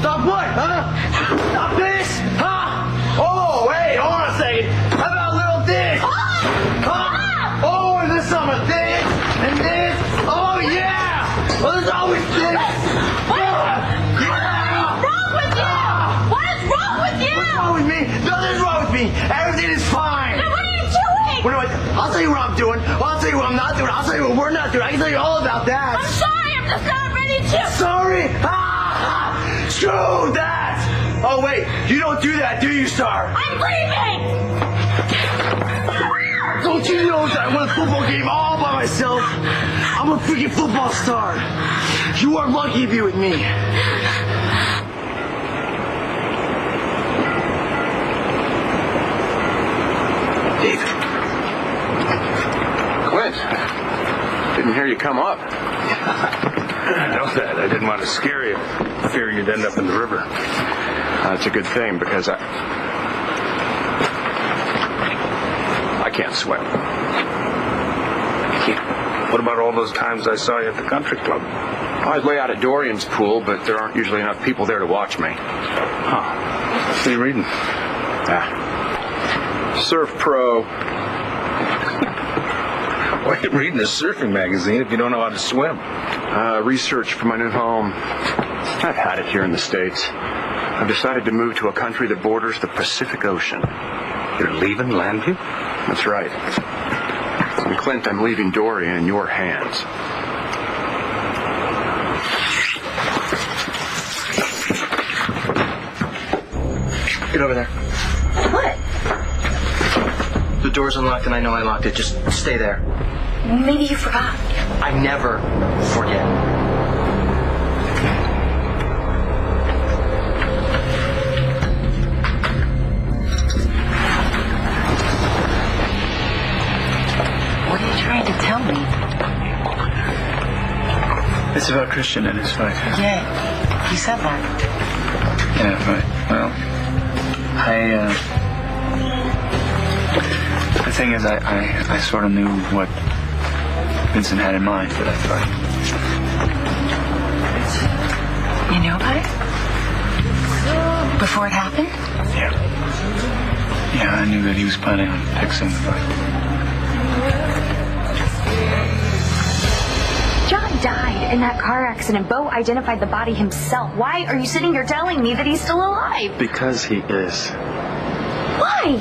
Stop what, huh? Stop this, huh? Oh, hey, hold on a second. How about a little this? Huh? Oh, and this on a this, and this. Oh, yeah. Well, there's always this. What is wrong with you? What is wrong with you? What's wrong with me? Nothing's wrong with me. Everything is fine. Then what are you doing? What do I'll tell you what I'm doing. I'll tell you what I'm not doing. I'll tell you what we're not doing. I can tell you all about that. I'm sorry, I'm just not ready to. Sorry? Ah! Screw that! Oh, wait. You don't do that, do you, Star? I'm leaving! Don't you know that I won a football game all by myself? I'm a freaking football star. You are lucky to be with me. David. Clint. Didn't hear you come up. I know that. I didn't want to scare you, fearing you'd end up in the river. That's a good thing, because I can't swim. What about all those times I saw you at the country club? I'd lay out at Dorian's pool, but there aren't usually enough people there to watch me. Huh. What are you reading? Surf Pro. Why are you reading a surfing magazine if you don't know how to swim? Research for my new home. I've had it here in the States. I've decided to move to a country that borders the Pacific Ocean. You're leaving Landview? That's right. And Clint, I'm leaving Dorian in your hands. Get over there. What? The door's unlocked and I know I locked it. Just stay there. Maybe you forgot. I never forget. What are you trying to tell me? It's about Christian and his fight. Yeah, you said that. Yeah, right. Well, the thing is, I sort of knew what Vincent had in mind for that fight. You know about it? Before it happened? Yeah. Yeah, I knew that he was planning on fixing the fight. John died in that car accident. Bo identified the body himself. Why are you sitting here telling me that he's still alive? Because he is. Why?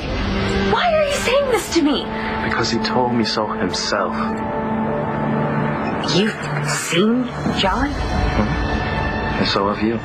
Why are you saying this to me? Because he told me so himself. You've seen John? And so have you.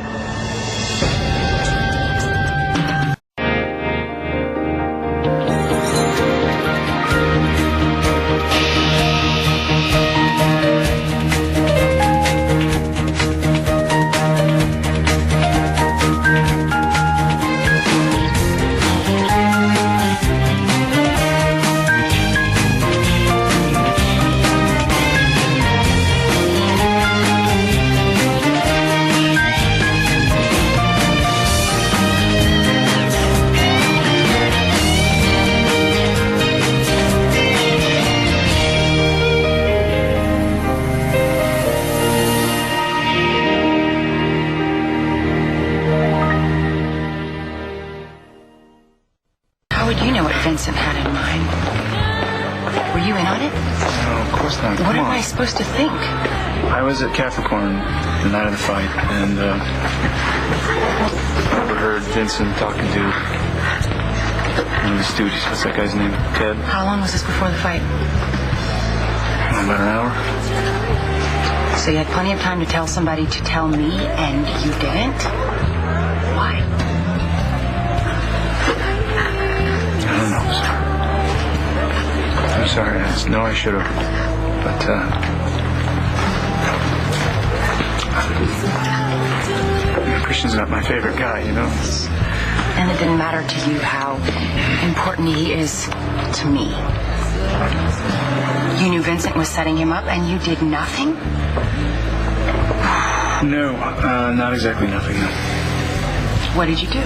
Vincent had in mind. Were you in on it? No, of course not. What am I supposed to think? I was at Capricorn the night of the fight, and I overheard Vincent talking to one of the stooges. What's that guy's name? Ted? How long was this before the fight? About an hour. So you had plenty of time to tell somebody to tell me, and you didn't? Why? I don't know, sir. I'm sorry. I know I should have. But, Christian's not my favorite guy, you know? And it didn't matter to you how important he is to me. You knew Vincent was setting him up, and you did nothing? No, not exactly nothing, no. What did you do?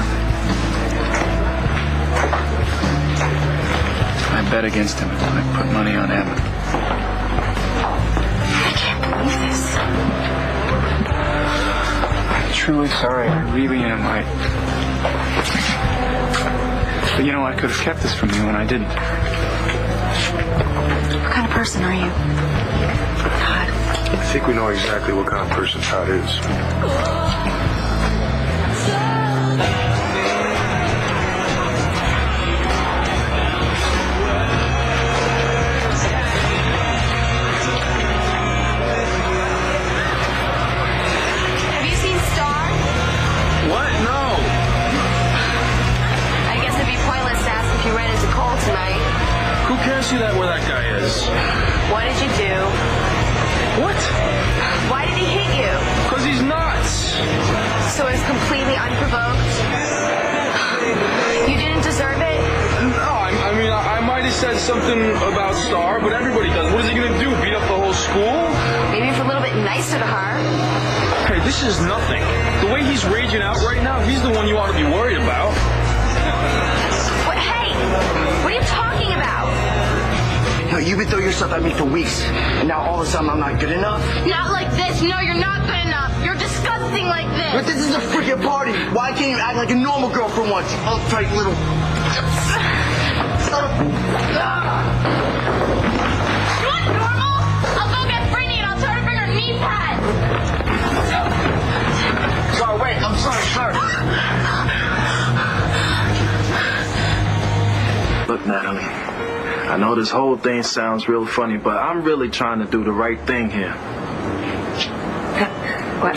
I bet against him. I put money on him. I can't believe this. The truly sorry. I really am. But you know, I could have kept this from you, and I didn't. What kind of person are you? Todd? I think we know exactly what kind of person Todd is. Have you seen Star? What? No. I guess it'd be pointless to ask if you ran into Cole tonight. Who cares where that guy is? What did you do? What? Why did he hit you? Because he's nuts. So it was completely unprovoked? You didn't deserve it? No, I mean, I might have said something about Star, but everybody does. What is he going to do? Beat up the whole school? Maybe if a little bit nicer to her. Hey, this is nothing. The way he's raging out right now, he's the one you ought to be worried about. What? Hey! What are you talking about? No, you've been throwing yourself at me for weeks, and now all of a sudden I'm not good enough? Not like this. No, you're not good enough. You're disgusting like But this. this is a freaking party. Why can't you act like a normal girl for once? Uptight little... You want normal? I'll go get Brittany and I'll tell her to bring her knee pads. Sorry, wait, I'm sorry. Look, Natalie, I know this whole thing sounds real funny, but I'm really trying to do the right thing here. What?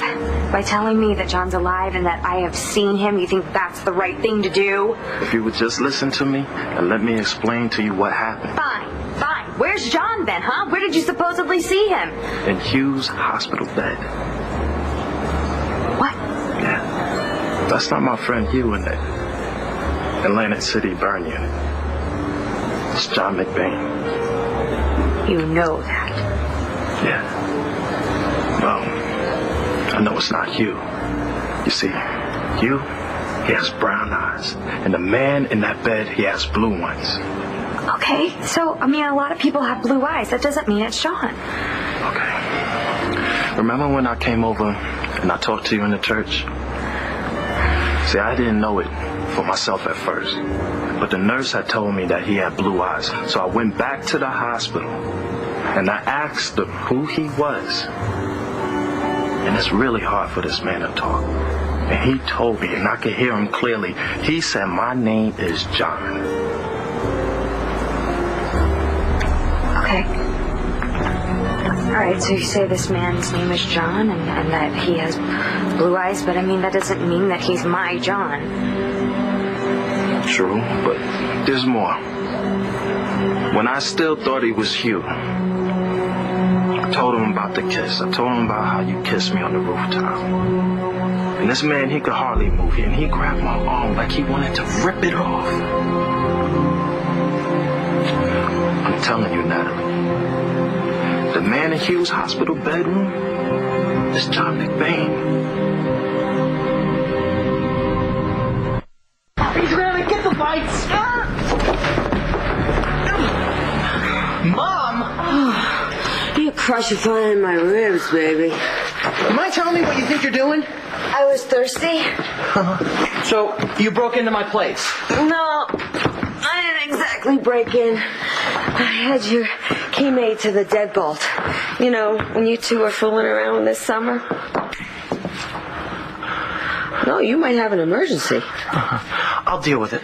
By telling me that John's alive and that I have seen him, you think that's the right thing to do? If you would just listen to me and let me explain to you what happened. Fine. Where's John then, huh? Where did you supposedly see him? In Hugh's hospital bed. What? Yeah. That's not my friend Hugh in the Atlantic City burn unit. It's John McBain. You know that. Yeah. Well, I know it's not Hugh. You see, Hugh, he has brown eyes. And the man in that bed, he has blue ones. Okay, so, a lot of people have blue eyes. That doesn't mean it's John. Okay. Remember when I came over and I talked to you in the church? See, I didn't know it for myself at first. But the nurse had told me that he had blue eyes. So I went back to the hospital and I asked him who he was. And it's really hard for this man to talk. And he told me, and I could hear him clearly, he said, "My name is John." Okay. All right, so you say this man's name is John and that he has blue eyes, but that doesn't mean that he's my John. True, but there's more. When I still thought he was Hugh, I told him about the kiss. I told him about how you kissed me on the rooftop. And this man, he could hardly move, and he grabbed my arm like he wanted to rip it off. I'm telling you, Natalie, the man in Hugh's hospital bedroom is John McBain. He's gonna get the lights! Mom! You crushed a fire in my ribs, baby. You mind telling me what you think you're doing? I was thirsty. So, you broke into my place? No, I didn't exactly break in. I had your key made to the deadbolt. You know, when you two were fooling around this summer. No, you might have an emergency. I'll deal with it.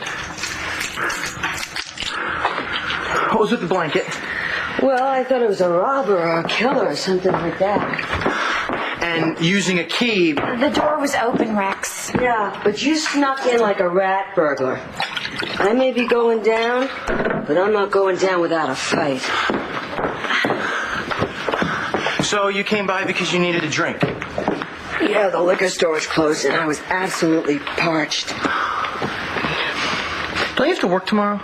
What was with the blanket? Well, I thought it was a robber or a killer or something like that. And using a key... The door was open, Rex. Yeah, but you snuck in like a rat burglar. I may be going down, but I'm not going down without a fight. So you came by because you needed a drink? Yeah, the liquor store was closed and I was absolutely parched. Don't you have to work tomorrow?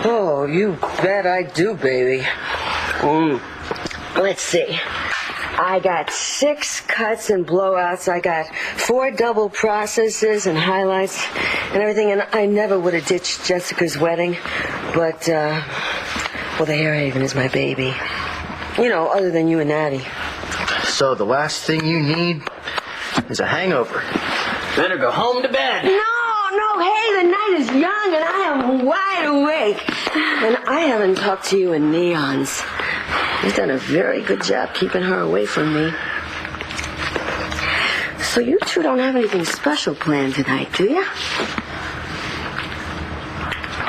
Oh, you bet I do, baby. Let's see. I got 6 cuts and blowouts. I got 4 double processes and highlights and everything. And I never would have ditched Jessica's wedding. But, the Hair Haven is my baby. You know, other than you and Natty. So the last thing you need is a hangover. Better go home to bed. No, hey, the night is young and I am wide awake. And I haven't talked to you in neons. You've done a very good job keeping her away from me. So you two don't have anything special planned tonight, do you?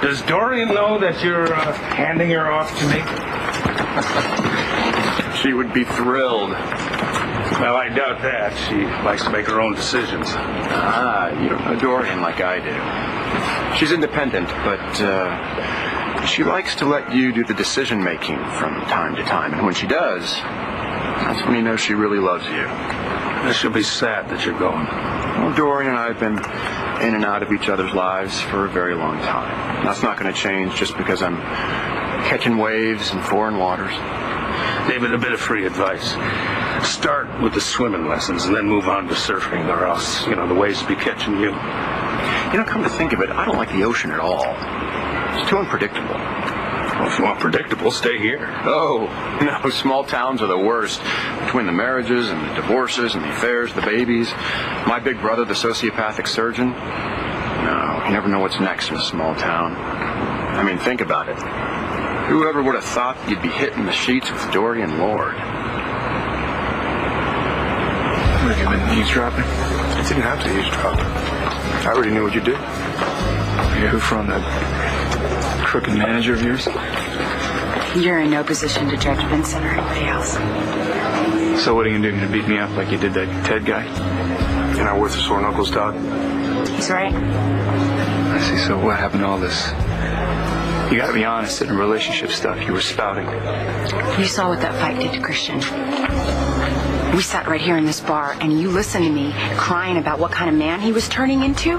Does Dorian know that you're handing her off to me? She would be thrilled. Well, I doubt that. She likes to make her own decisions. You don't know Dorian like I do. She's independent, but she likes to let you do the decision-making from time to time. And when she does, that's when you know she really loves you. She'll be sad that you're going. Well, Dorian and I have been in and out of each other's lives for a very long time. That's not going to change just because I'm catching waves in foreign waters. David, a bit of free advice. Start with the swimming lessons and then move on to surfing, or else, the waves will be catching you. Come to think of it, I don't like the ocean at all. It's too unpredictable. Well, if you want predictable, stay here. Oh, no, small towns are the worst. Between the marriages and the divorces and the affairs, the babies. My big brother, the sociopathic surgeon. No, you never know what's next in a small town. I mean, think about it. Whoever would have thought you'd be hitting the sheets with Dorian Lord? Have you been eavesdropping? I didn't have to eavesdrop. I already knew what you did. Who from? The crooked manager of yours? You're in no position to judge Vincent or anybody else. So what are you going to do? You're going to beat me up like you did that Ted guy? You're not worth the sore knuckles, Todd. He's right. I see. So what happened to all this? You got to be honest, in the relationship stuff you were spouting. You saw what that fight did to Christian. We sat right here in this bar, and you listened to me crying about what kind of man he was turning into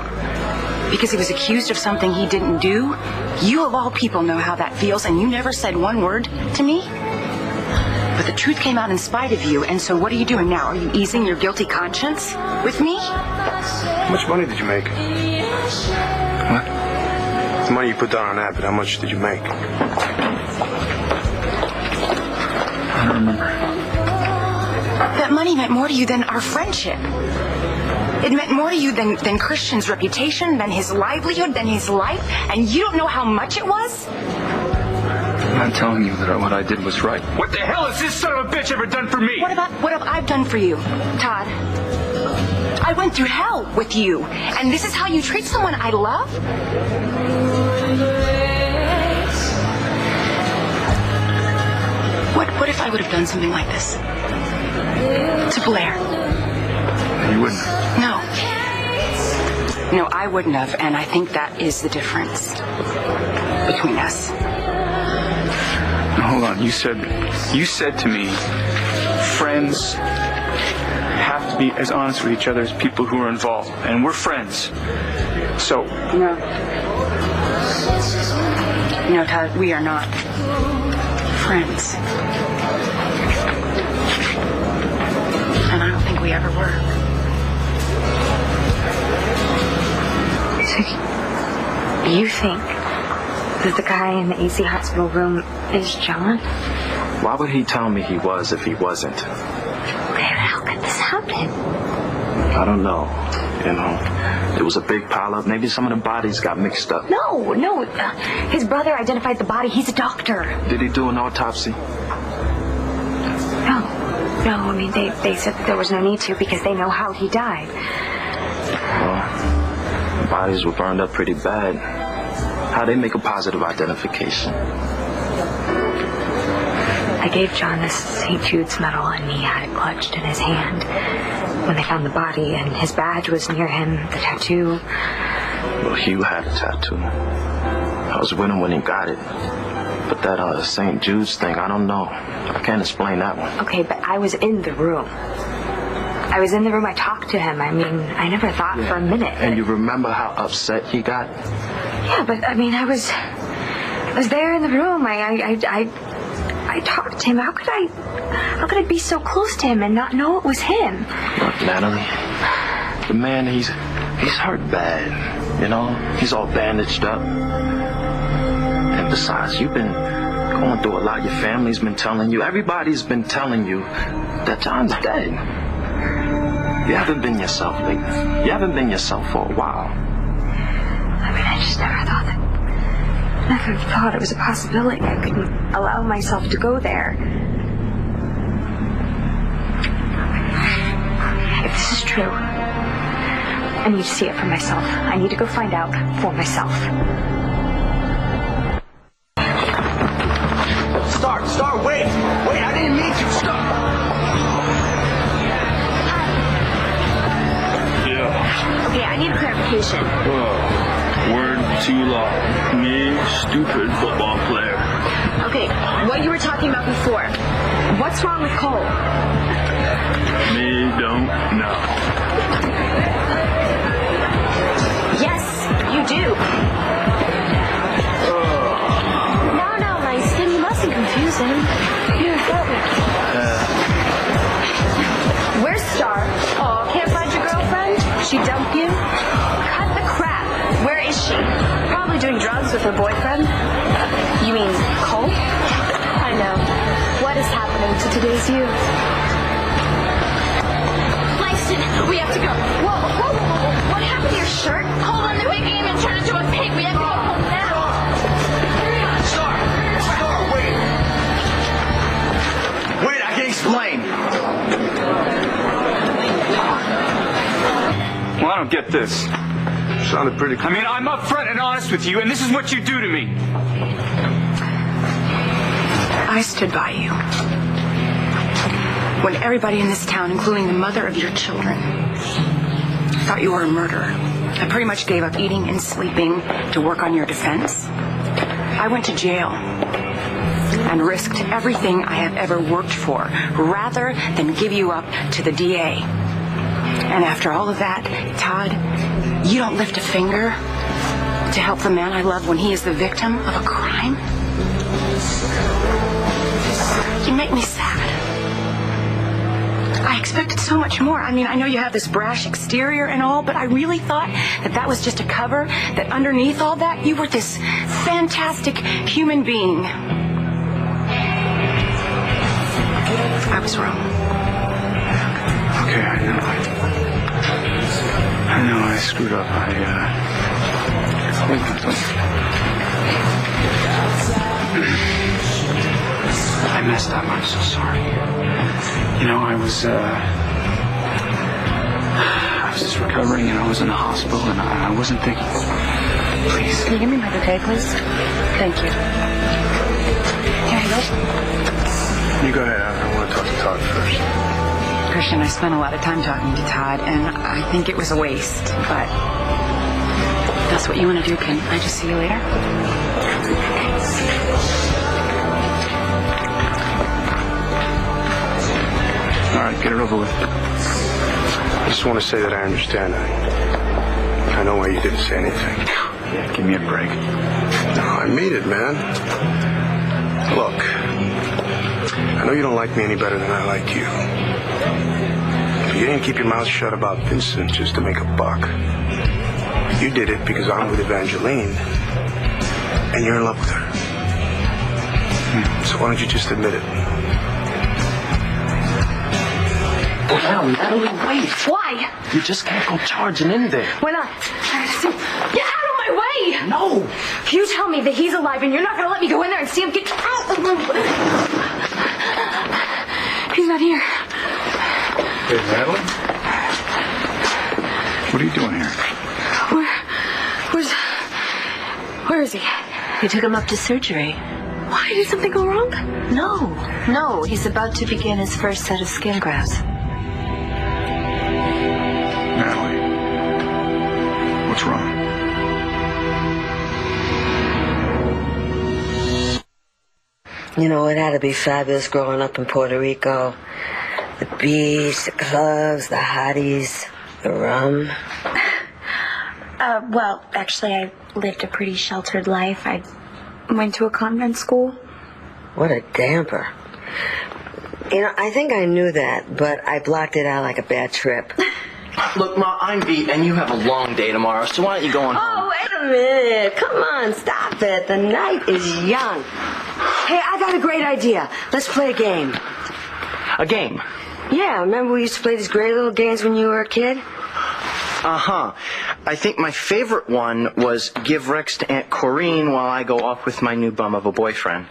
because he was accused of something he didn't do. You, of all people, know how that feels, and you never said one word to me. But the truth came out in spite of you, and so what are you doing now? Are you easing your guilty conscience with me? How much money did you make? What? The money you put down on that, but how much did you make? I don't remember. That money meant more to you than our friendship. It meant more to you than Christian's reputation, than his livelihood, than his life, and you don't know how much it was? I'm not telling you that what I did was right. What the hell has this son of a bitch ever done for me? What have I done for you, Todd? I went through hell with you, and this is how you treat someone I love? What if I would have done something like this? To Blair? You wouldn't. No, I wouldn't have, and I think that is the difference between us. Now, hold on, you said to me, friends have to be as honest with each other as people who are involved, and we're friends. So... No, Todd, we are not friends. And I don't think we ever were. So, you think that the guy in the AC hospital room is John? Why would he tell me he was if he wasn't? How could this happen? I don't know. It was a big pileup. Maybe some of the bodies got mixed up. No. His brother identified the body. He's a doctor. Did he do an autopsy? No, I mean, they said that there was no need to because they know how he died. Well, the bodies were burned up pretty bad. How'd they make a positive identification? I gave John this St. Jude's medal, and he had it clutched in his hand when they found the body, and his badge was near him, the tattoo. Well, Hugh had a tattoo. I was with him when he got it. But that St. Jude's thing, I don't know. I can't explain that one. Okay, but I was in the room. I talked to him. I mean, I never thought for a minute. And you remember how upset he got? Yeah, but I mean, I was there in the room. I talked to him. How could I be so close to him and not know it was him? Look, Natalie, the man, he's hurt bad. He's all bandaged up. And besides, you've been going through a lot. Your family's been telling you. Everybody's been telling you that John's dead. You haven't been yourself lately. You haven't been yourself for a while. I mean, I just never thought it was a possibility. I couldn't allow myself to go there. If this is true, I need to see it for myself. I need to go find out for myself. Star, wait, I didn't mean to. Stop. Yeah. Okay, I need clarification. Word too long. Me, stupid football player. Okay, what you were talking about before. What's wrong with Cole? Me don't know. Yes, you do. No, Langston, you mustn't confuse him. Here, help me. Where's Star? Oh, can't find your girlfriend? She dumped you? Cut the crap. Where is she? Probably doing drugs with her boyfriend. You mean Cole? I know. What is happening to today's youth? Langston, we have to go. Whoa. What happened to your shirt? Cole won the big game and turned into a pig. We have to go home now. Star, wait. Wait, I can explain. Well, I don't get this. Sounded pretty I mean, I'm upfront and honest with you, and this is what you do to me. I stood by you when everybody in this town, including the mother of your children, thought you were a murderer. I pretty much gave up eating and sleeping to work on your defense. I went to jail and risked everything I have ever worked for rather than give you up to the DA. And after all of that, Todd, you don't lift a finger to help the man I love when he is the victim of a crime? You make me sad. I expected so much more. I mean, I know you have this brash exterior and all, but I really thought that was just a cover, that underneath all that, you were this fantastic human being. I was wrong. Okay, I know I screwed up. I messed up. I'm so sorry. You know, I was just recovering, and I was in the hospital, and I wasn't thinking. Please. Can you give me my bouquet, please? Thank you. Here you go. You go ahead. I want to talk to Todd first. Christian, I spent a lot of time talking to Todd, and I think it was a waste, but if that's what you want to do. Can I just see you later? All right, get it over with. I just want to say that I understand. I know why you didn't say anything. Yeah, give me a break. No, I mean it, man. Look, I know you don't like me any better than I like you. But you didn't keep your mouth shut about Vincent just to make a buck. You did it because I'm with Evangeline, and you're in love with her. So why don't you just admit it? Well, now, Natalie, wait. Why? You just can't go charging in there. Why not? Get out of my way! No. You tell me that he's alive and you're not going to let me go in there and see him. Get out of my way. He's not here. Hey, Natalie? What are you doing here? Where is he? We took him up to surgery. Why? Did something go wrong? No. He's about to begin his first set of skin grafts. Natalie, what's wrong? You know, it had to be fabulous growing up in Puerto Rico. The beach, the clubs, the hotties, the rum. Well, actually, I lived a pretty sheltered life. I went to a convent school. What a damper. You know, I think I knew that, but I blocked it out like a bad trip. Look, Ma, I'm beat, and you have a long day tomorrow, so why don't you go on home? Oh, wait a minute. Come on, stop it. The night is young. Hey, I got a great idea. Let's play a game. A game? Yeah, Yeah, remember we used to play these great little games when you were a kid? Uh-huh. I think my favorite one was give Rex to Aunt Corrine while I go off with my new bum of a boyfriend.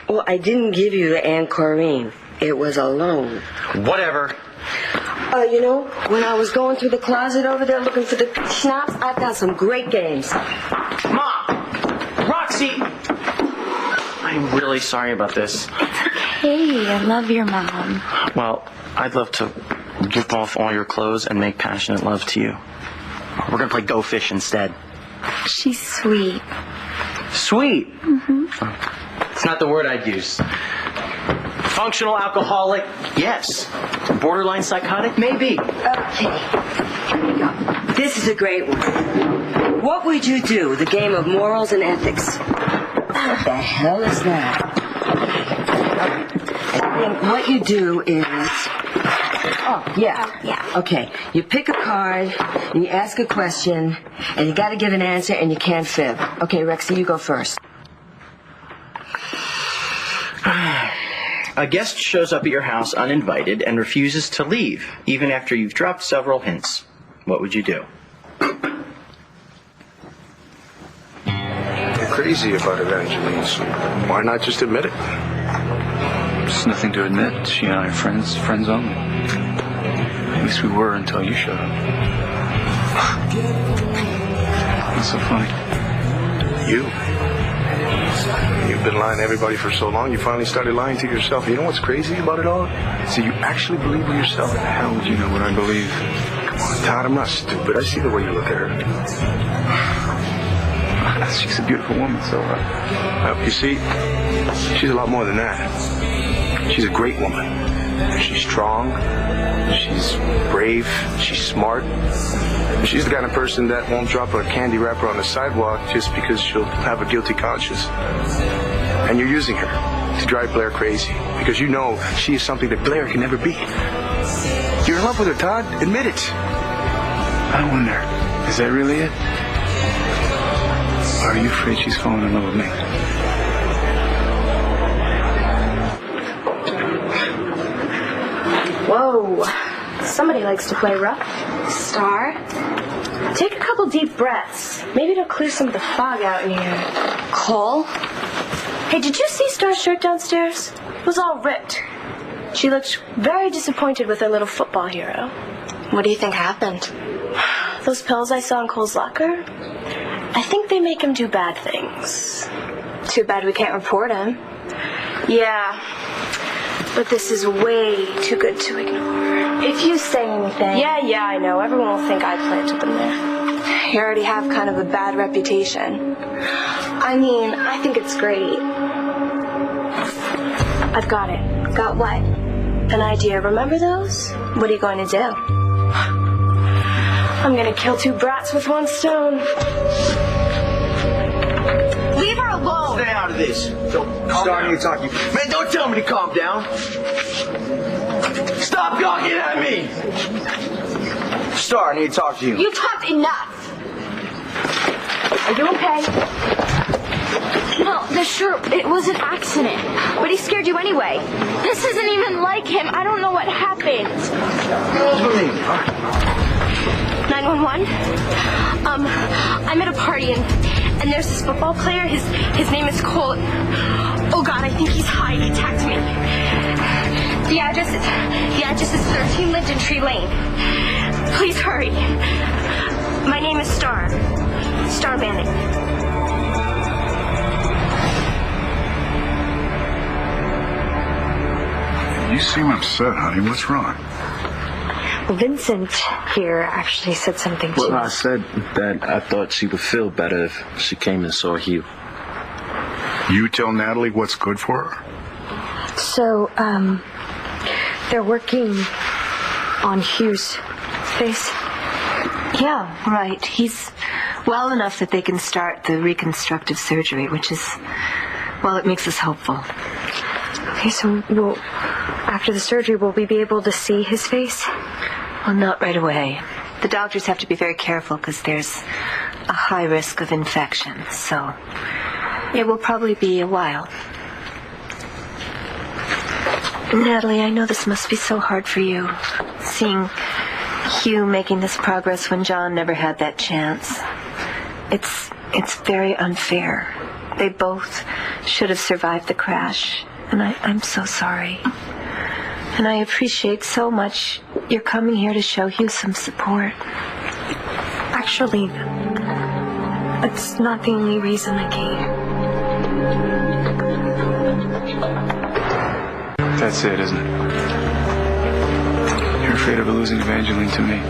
Well, I didn't give you the Aunt Corrine. It was a loan. Whatever. You know, when I was going through the closet over there looking for the schnapps, I found some great games. Mom! Roxy! I'm really sorry about this. Hey, I love your mom. Well, I'd love to rip off all your clothes and make passionate love to you. We're gonna play Go Fish instead. She's sweet. Sweet? Mm-hmm. It's not the word I'd use. Functional alcoholic? Yes. Borderline psychotic? Maybe. Okay, here we go. This is a great one. What would you do? The game of morals and ethics. What the hell is that? I think what you do is... Oh, yeah. Okay, you pick a card, and you ask a question, and you got to give an answer, and you can't fib. Okay, Rexy, you go first. A guest shows up at your house uninvited and refuses to leave, even after you've dropped several hints. What would you do? You're crazy about Evangeline, so why not just admit it? There's nothing to admit. She and I are friends only. At least we were until you showed up. What's so funny? You've been lying to everybody for so long, you finally started lying to yourself. You know what's crazy about it all? So you actually believe in yourself. How would you know what I believe? Come on, Todd, I'm not stupid. I see the way you look at her. She's a beautiful woman, so you see, she's a lot more than that. She's a great woman. She's strong. She's brave. She's smart. She's the kind of person that won't drop a candy wrapper on the sidewalk just because she'll have a guilty conscience. And you're using her to drive Blair crazy because you know she is something that Blair can never be. You're in love with her, Todd. Admit it. I wonder, is that really it? Or are you afraid she's falling in love with me? Whoa. Somebody likes to play rough. Star, take a couple deep breaths. Maybe it'll clear some of the fog out in here. Cole? Hey, did you see Star's shirt downstairs? It was all ripped. She looked very disappointed with her little football hero. What do you think happened? Those pills I saw in Cole's locker, I think they make him do bad things. Too bad we can't report him. Yeah, but this is way too good to ignore. If you say anything... Yeah, I know. Everyone will think I planted them there. You already have kind of a bad reputation. I mean, I think it's great. I've got it. Got what? An idea. Remember those? What are you going to do? I'm going to kill two brats with one stone. Leave her alone! Stay out of this. Star, I need to talk to you. Man, don't tell me to calm down. Stop gawking at me! Star, I need to talk to you. You talked enough! Are you okay? No, it was an accident. But he scared you anyway. This isn't even like him. I don't know what happened. 911? I'm at a party and there's this football player. His name is Cole. Oh God, I think he's high. He attacked me. The address is 13 Linden Tree Lane. Please hurry. My name is Star Bandit. You seem upset, honey. What's wrong? Vincent here actually said something to Well, me. I said that I thought she would feel better if she came and saw Hugh. You tell Natalie what's good for her? So, they're working on Hugh's face. Yeah, right. He's well enough that they can start the reconstructive surgery, which is, well, it makes us hopeful. Okay, so after the surgery, will we be able to see his face? Well, not right away. The doctors have to be very careful because there's a high risk of infection, so it will probably be a while. Natalie, I know this must be so hard for you, seeing Hugh making this progress when John never had that chance. It's very unfair. They both should have survived the crash, and I'm so sorry. And I appreciate so much you're coming here to show Hugh some support. Actually, that's not the only reason I came. That's it, isn't it? You're afraid of losing Evangeline to me.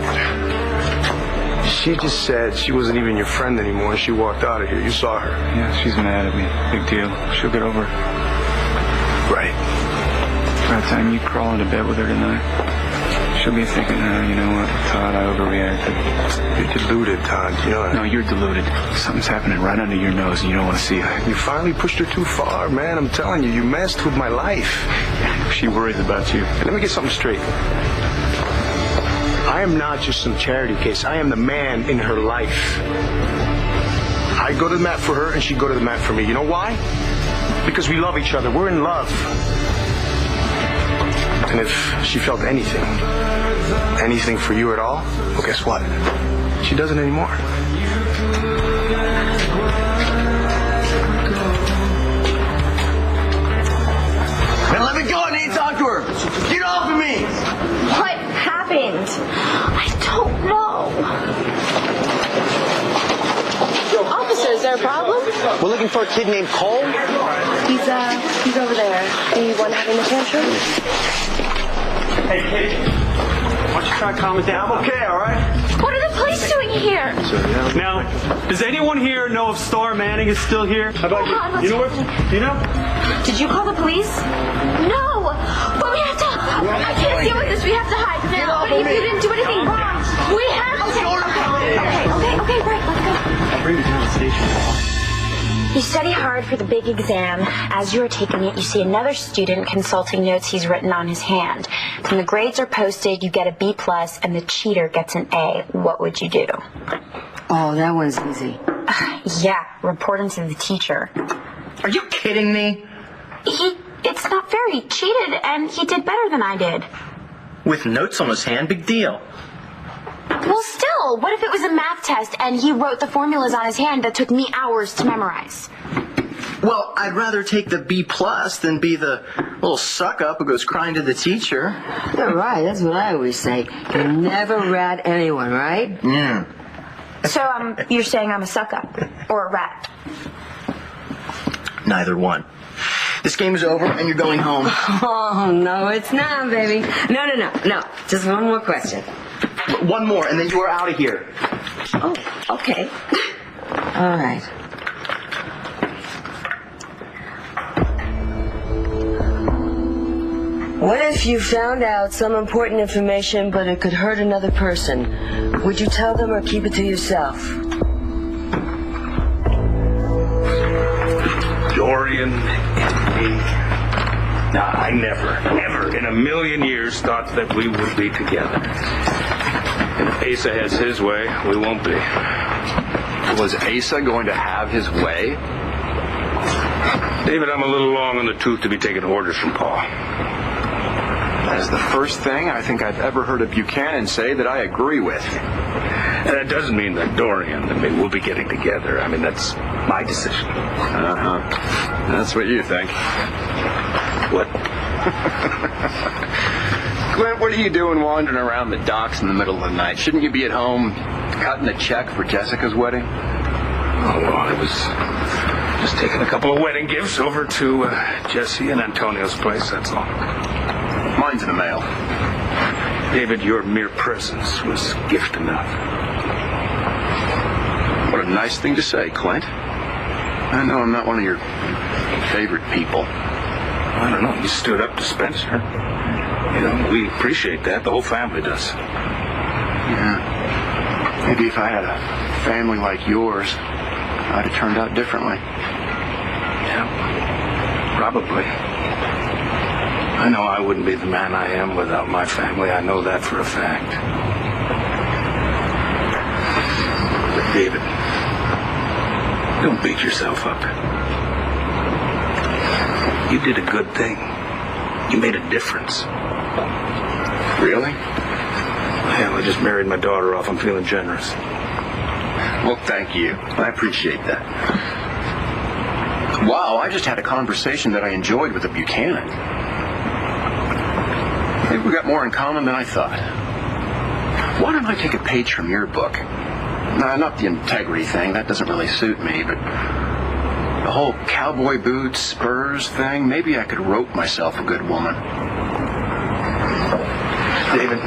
She just said she wasn't even your friend anymore and she walked out of here. You saw her. Yeah, she's mad at me. Big deal. She'll get over it. Right. By the time you crawl into bed with her tonight, she'll be thinking, you know what, Todd, I overreacted. You're deluded, Todd. You know that. No, you're deluded. Something's happening right under your nose and you don't want to see it. You finally pushed her too far, man. I'm telling you, you messed with my life. She worries about you. Hey, let me get something straight. I am not just some charity case. I am the man in her life. I go to the mat for her and she go to the mat for me. You know why? Because we love each other. We're in love. And if she felt anything for you at all, well, guess what? She doesn't anymore. Man, let me go. I need to talk to her. Get off of me. What happened? I don't know. Officer, is there a problem? We're looking for a kid named Cole. He's over there. The one having the tantrum? Hey, kid. Why don't you try to calm it down? I'm okay, all right? What are the police doing here? Now, does anyone here know if Star Manning is still here? How about you? You know what? You know? Did you call the police? No! But we have to... I can't deal with this. We have to hide now. But if you didn't do anything wrong, we have to... Okay, right, let's go. I'll bring you down to the station. You study hard for the big exam. As you are taking it, you see another student consulting notes he's written on his hand. When the grades are posted, you get a B+, and the cheater gets an A. What would you do? Oh, that one's easy. Yeah, report him to the teacher. Are you kidding me? It's not fair. He cheated, and he did better than I did. With notes on his hand, big deal. Well, still, what if it was a math test and he wrote the formulas on his hand that took me hours to memorize? Well, I'd rather take the B+ than be the little suck-up who goes crying to the teacher. You're right. That's what I always say. You never rat anyone, right? Yeah. So, you're saying I'm a suck-up or a rat? Neither one. This game is over and you're going home. Oh, no, it's not, baby. No. Just one more question. One more, and then you are out of here. Oh, okay. All right. What if you found out some important information, but it could hurt another person? Would you tell them or keep it to yourself? Dorian and me. Now, I never in a million years thought that we would be together. And if Asa has his way, we won't be. Was Asa going to have his way? David, I'm a little long on the tooth to be taking orders from Paul. That is the first thing I think I've ever heard a Buchanan say that I agree with. And that doesn't mean that Dorian and me will be getting together. I mean, that's my decision. Uh-huh. That's what you think. What? Clint, what are you doing wandering around the docks in the middle of the night? Shouldn't you be at home cutting a check for Jessica's wedding? Oh, I was just taking a couple of wedding gifts over to Jesse and Antonio's place, that's all. Mine's in the mail. David, your mere presence was gift enough. What a nice thing to say, Clint. I know I'm not one of your favorite people. I don't know. You stood up to Spencer. You know, we appreciate that. The whole family does. Yeah. Maybe if I had a family like yours, I'd have turned out differently. Yeah, probably. I know I wouldn't be the man I am without my family. I know that for a fact. But David, don't beat yourself up. You did a good thing. You made a difference. Really? Hell, I just married my daughter off. I'm feeling generous. Well, thank you. I appreciate that. Wow, I just had a conversation that I enjoyed with a Buchanan. Maybe we got more in common than I thought. Why don't I take a page from your book? Nah, not the integrity thing. That doesn't really suit me, but the whole cowboy boots, spurs thing, maybe I could rope myself a good woman. David,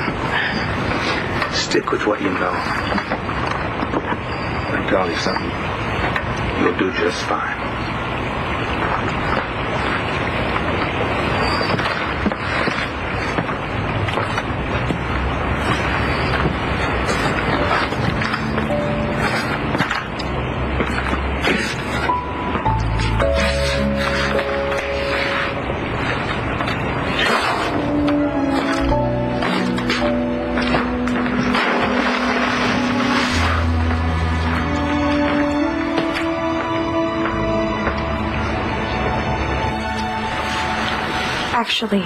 stick with what you know. I tell you something. You'll do just fine. Actually,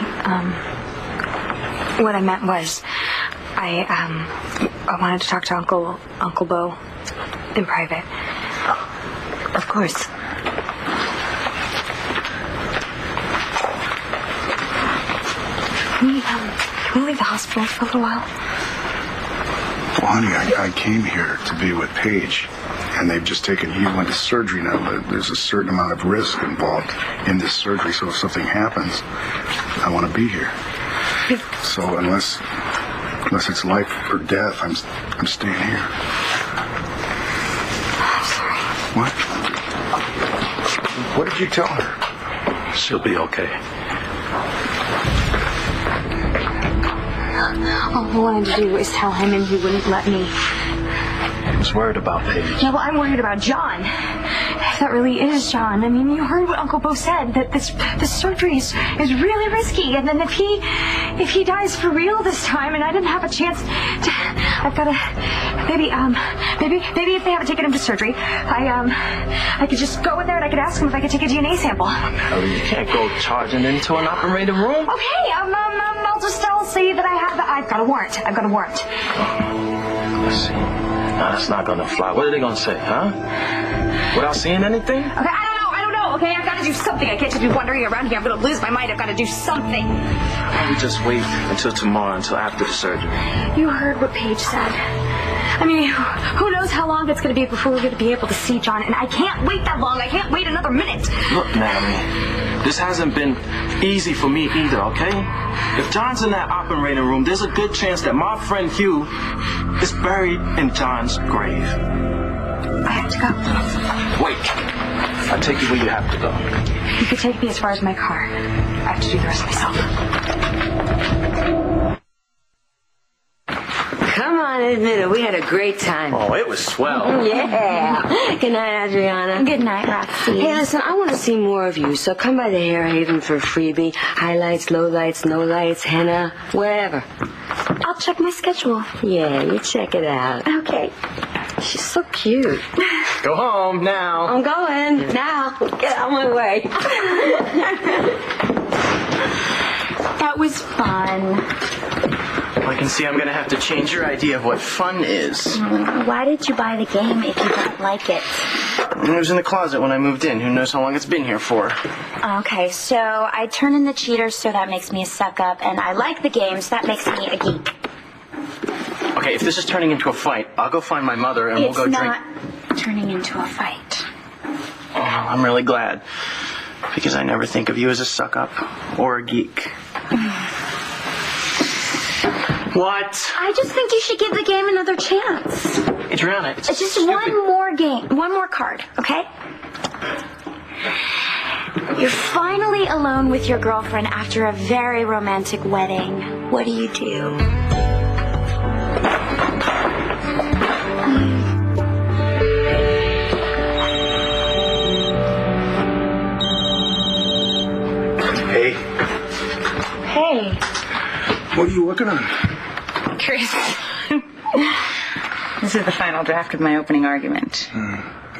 what I meant was, I wanted to talk to Uncle Bo in private. Of course. Can we leave the hospital for a little while? Well, honey, I came here to be with Paige, and they've just taken you into surgery now, but there's a certain amount of risk involved in this surgery, so if something happens, I want to be here. So unless it's life or death, I'm staying here. I'm sorry. What? What did you tell her? She'll be okay. All I wanted to do is tell him, and he wouldn't let me. He was worried about Paige. Yeah, well, I'm worried about John. If that really is John. I mean, you heard what Uncle Bo said, that this surgery is really risky. And then if he dies for real this time, and I didn't have a chance to, I've got to, maybe if they haven't taken him to surgery, I could just go in there and I could ask him if I could take a DNA sample. Hell, you can't go charging into an operating room. Okay, I'll say that I've got a warrant. I've got a warrant. Let's see. No, that's not gonna fly. What are they gonna say, huh? Without seeing anything? Okay, I don't know. Okay, I've got to do something. I can't just be wandering around here. I'm gonna lose my mind. I've got to do something. Why don't we just wait until tomorrow, until after the surgery? You heard what Paige said. I mean, who knows how long it's going to be before we're going to be able to see John, and I can't wait that long. I can't wait another minute. Look, Natalie, this hasn't been easy for me either, okay? If John's in that operating room, there's a good chance that my friend Hugh is buried in John's grave. I have to go. Wait. I'll take you where you have to go. You can take me as far as my car. I have to do the rest myself. Come on, admit it. We had a great time. Oh, it was swell. Yeah. Good night, Adriana. Good night, Roxy. Hey, listen, I want to see more of you, so come by the Hair Haven for a freebie. Highlights, lowlights, no lights, henna, wherever. I'll check my schedule. Yeah, you check it out. Okay. She's so cute. Go home now. I'm going now. Get out of my way. That was fun. I can see I'm going to have to change your idea of what fun is. Why did you buy the game if you don't like it? It was in the closet when I moved in. Who knows how long it's been here for? Okay, so I turn in the cheaters, so that makes me a suck-up, and I like the game, so that makes me a geek. Okay, if this is turning into a fight, I'll go find my mother and we'll go drink. It's not turning into a fight. Oh, I'm really glad. Because I never think of you as a suck-up or a geek. What? I just think you should give the game another chance. Adriana, it's just stupid. one more game, one more card, okay? You're finally alone with your girlfriend after a very romantic wedding. What do you do? Hey. Hey. What are you working on? Chris. This is the final draft of my opening argument.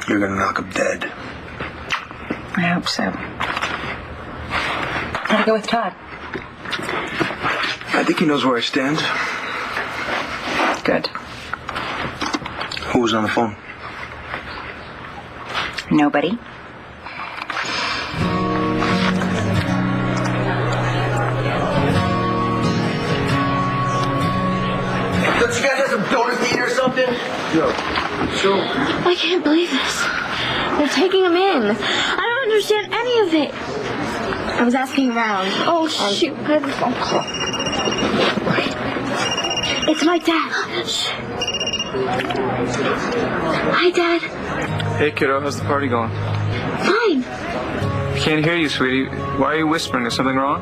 You're gonna knock him dead. I hope so. Gotta go with Todd. I think he knows where I stand. Good. Who was on the phone? Nobody. Don't you guys have some donuts to eat or something? Yo, so... I can't believe this. They're taking him in. I don't understand any of it. I was asking around. Oh, shoot. I have a phone call. It's my dad. Hi, Dad. Hey, kiddo, how's the party going? Fine. I can't hear you, sweetie. Why are you whispering? Is something wrong?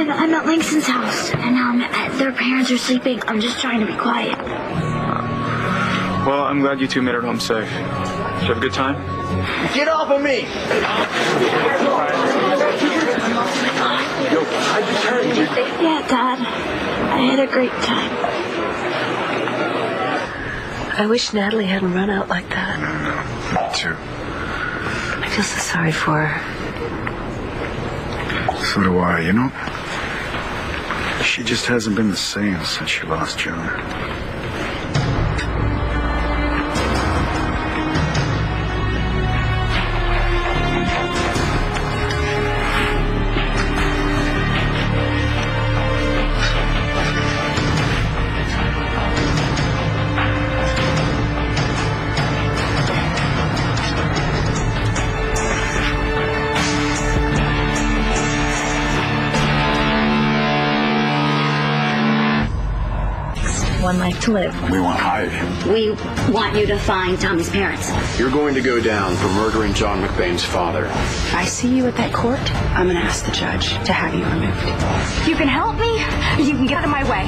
I'm at Langston's house, and their parents are sleeping. I'm just trying to be quiet. Well, I'm glad you two made it home safe. Did you have a good time? Get off of me! Yeah, Dad. I had a great time. I wish Natalie hadn't run out like that. Me too. I feel so sorry for her. So do I, you know? She just hasn't been the same since she lost John. One life to live. We want Hyde. We want you to find Tommy's parents. You're going to go down for murdering John McBain's father. If I see you at that court, I'm going to ask the judge to have you removed. You can help me, or you can get out of my way.